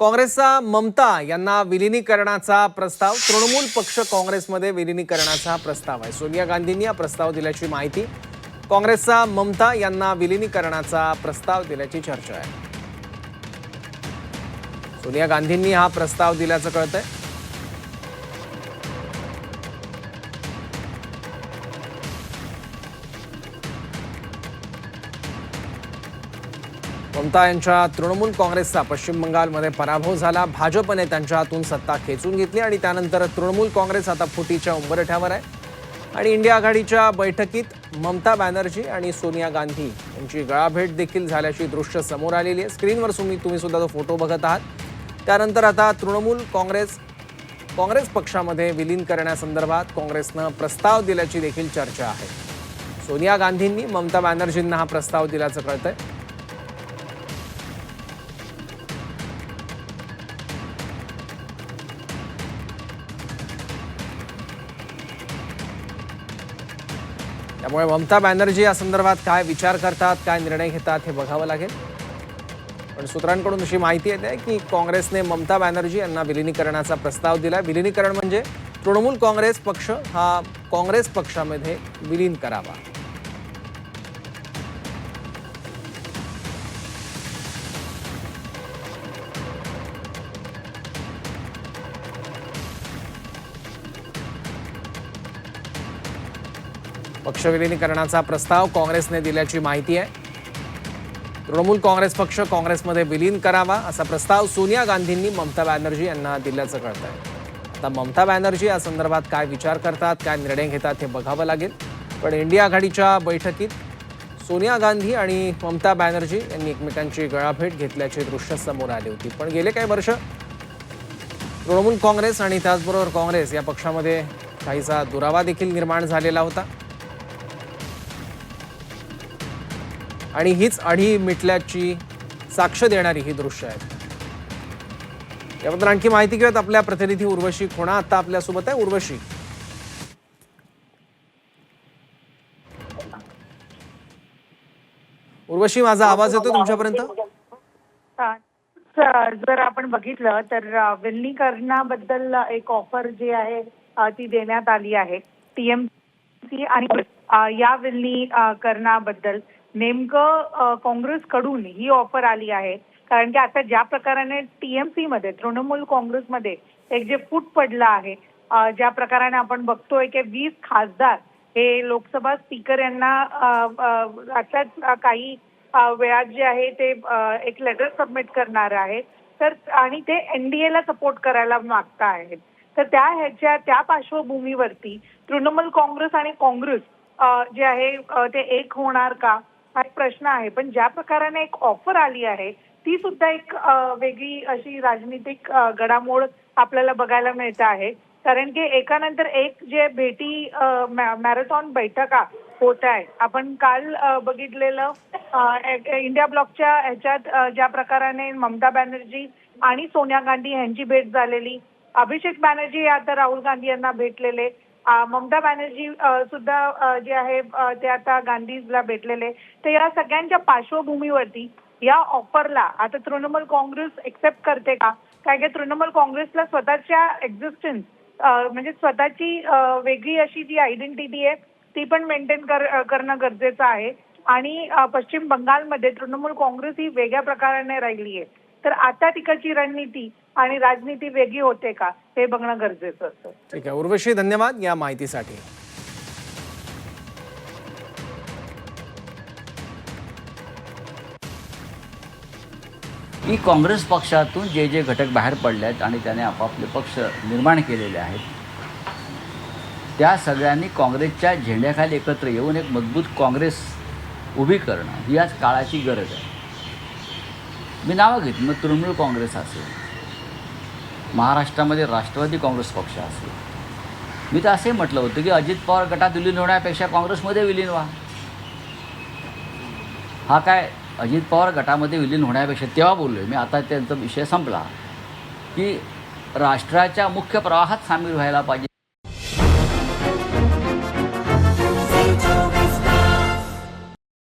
काँग्रेसचा ममता यांना विलिनीकरणाचा प्रस्ताव, तृणमूल पक्ष काँग्रेसमध्ये विलिनीकरणाचा प्रस्ताव आहे. सोनिया गांधींनी हा प्रस्ताव दिल्याची माहिती. काँग्रेसचा ममता यांना विलिनीकरणाचा प्रस्ताव दिल्याची चर्चा आहे. सोनिया गांधींनी हा प्रस्ताव दिल्याचं कळतंय. ममता यांच्या तृणमूल काँग्रेसचा पश्चिम बंगालमध्ये पराभव झाला. भाजपने त्यांच्या हातून सत्ता खेचून घेतली आणि त्यानंतर तृणमूल काँग्रेस आता फुटीच्या उंबरठ्यावर आहे. आणि इंडिया आघाडीच्या बैठकीत ममता बॅनर्जी आणि सोनिया गांधी यांची गळाभेट देखील झाल्याची दृश्य समोर आलेली आहे. स्क्रीनवर तुम्ही सुद्धा तो फोटो बघत आहात. त्यानंतर आता तृणमूल काँग्रेस पक्षामध्ये विलीन करण्यासंदर्भात काँग्रेसनं प्रस्ताव दिल्याची देखील चर्चा आहे. सोनिया गांधींनी ममता बॅनर्जींना हा प्रस्ताव दिल्याचं कळतंय. त्यामुळे ममता बॅनर्जी या संदर्भात काय विचार करतात, काय निर्णय घेतात हे बघावं लागेल. पण सूत्रांकडून अशी माहिती येते की काँग्रेसने ममता बॅनर्जी यांना विलिनीकरणाचा प्रस्ताव दिला. विलिनीकरण म्हणजे तृणमूल काँग्रेस पक्ष हा काँग्रेस पक्षामध्ये विलीन करावा. पक्ष विलिनीकरणाचा प्रस्ताव काँग्रेसने दिल्याची माहिती आहे. तृणमूल काँग्रेस पक्ष काँग्रेसमध्ये विलीन करावा असा प्रस्ताव सोनिया गांधींनी ममता बॅनर्जी यांना दिल्याचं कळतंय. आता ममता बॅनर्जी या संदर्भात काय विचार करतात, काय निर्णय घेतात हे बघावं लागेल. पण इंडिया आघाडीच्या बैठकीत सोनिया गांधी आणि ममता बॅनर्जी यांनी एकमेकांची गळाभेट घेतल्याची दृश्य समोर आली होती. पण गेले काही वर्ष तृणमूल काँग्रेस आणि त्याचबरोबर काँग्रेस या पक्षामध्ये काहीसा दुरावा देखील निर्माण झालेला होता. आणि हीच आढी मिटल्याची साक्ष देणारी ही दृश्य आहेत. याबद्दल आणखी माहिती घेऊयात आपल्या प्रतिनिधी उर्वशी खोणा आता आपल्यासोबत आहे. उर्वशी, माझा आवाज येतो तुमच्यापर्यंत? जर आपण बघितलं तर विलिनीकरणाबद्दल एक ऑफर जी आहे ती देण्यात आली आहे टीएमसी आणि या विलिनीकरणाबद्दल नेमकं काँग्रेसकडून ही ऑफर आली आहे. कारण की आता ज्या प्रकाराने टीएमसी मध्ये तृणमूल काँग्रेसमध्ये एक जे फूट पडलं आहे, ज्या प्रकाराने आपण बघतोय की 20 खासदार हे लोकसभा स्पीकर यांना अशाच काही वेळात जे आहे ते एक लेटर सबमिट करणार आहे, तर आणि ते एनडीएला सपोर्ट करायला मागता आहेत. तर त्या पार्श्वभूमीवरती तृणमूल काँग्रेस आणि काँग्रेस जे आहे ते एक होणार का हा एक प्रश्न आहे. पण ज्या प्रकाराने एक ऑफर आली आहे ती सुद्धा एक वेगळी अशी राजनीतिक घडामोड आपल्याला बघायला मिळत आहे. कारण की एकानंतर एक जे भेटी मॅरेथॉन बैठका होत आहे. आपण काल बघितलेलं इंडिया ब्लॉकच्या ह्याच्यात ज्या प्रकाराने ममता बॅनर्जी आणि सोनिया गांधी यांची भेट झालेली, अभिषेक बॅनर्जी आता राहुल गांधी यांना भेटलेले, ममता बॅनर्जी सुद्धा जे आहे ते आता गांधीला भेटलेले. तर या सगळ्यांच्या पार्श्वभूमीवरती या ऑफरला आता तृणमूल काँग्रेस एक्सेप्ट करते का? कारण की तृणमूल काँग्रेसला स्वतःच्या एक्झिस्टन्स म्हणजे स्वतःची वेगळी अशी जी आयडेंटिटी आहे ती पण मेंटेन करणं गरजेचं आहे. आणि पश्चिम बंगालमध्ये तृणमूल काँग्रेस ही वेगळ्या प्रकाराने राहिली आहे. तर आता तिकडची रणनीती आणि राजनीती वेगळी होते का हे बघणं गरजेचं असतं. ठीक आहे उर्वशी, धन्यवाद या माहितीसाठी. की काँग्रेस पक्षातून जे जे घटक बाहेर पडले आहेत आणि त्याने आपापले पक्ष निर्माण केलेले आहेत, त्या सगळ्यांनी काँग्रेसच्या झेंड्याखाली एकत्र येऊन एक मजबूत काँग्रेस उभी करणं ही आज काळाची गरज आहे. मी नावं घेतली, मग तृणमूल काँग्रेस असेल, महाराष्ट्रामध्ये राष्ट्रवादी काँग्रेस पक्ष असेल. मी तर असे म्हटलं होतं की अजित पवार गटात विलीन होण्यापेक्षा काँग्रेसमध्ये विलीन व्हा. हा काय अजित पवार गटामध्ये विलीन होण्यापेक्षा तेव्हा बोललो आहे मी, आता त्यांचा विषय संपला की राष्ट्राच्या मुख्य प्रवाहात सामील व्हायला पाहिजे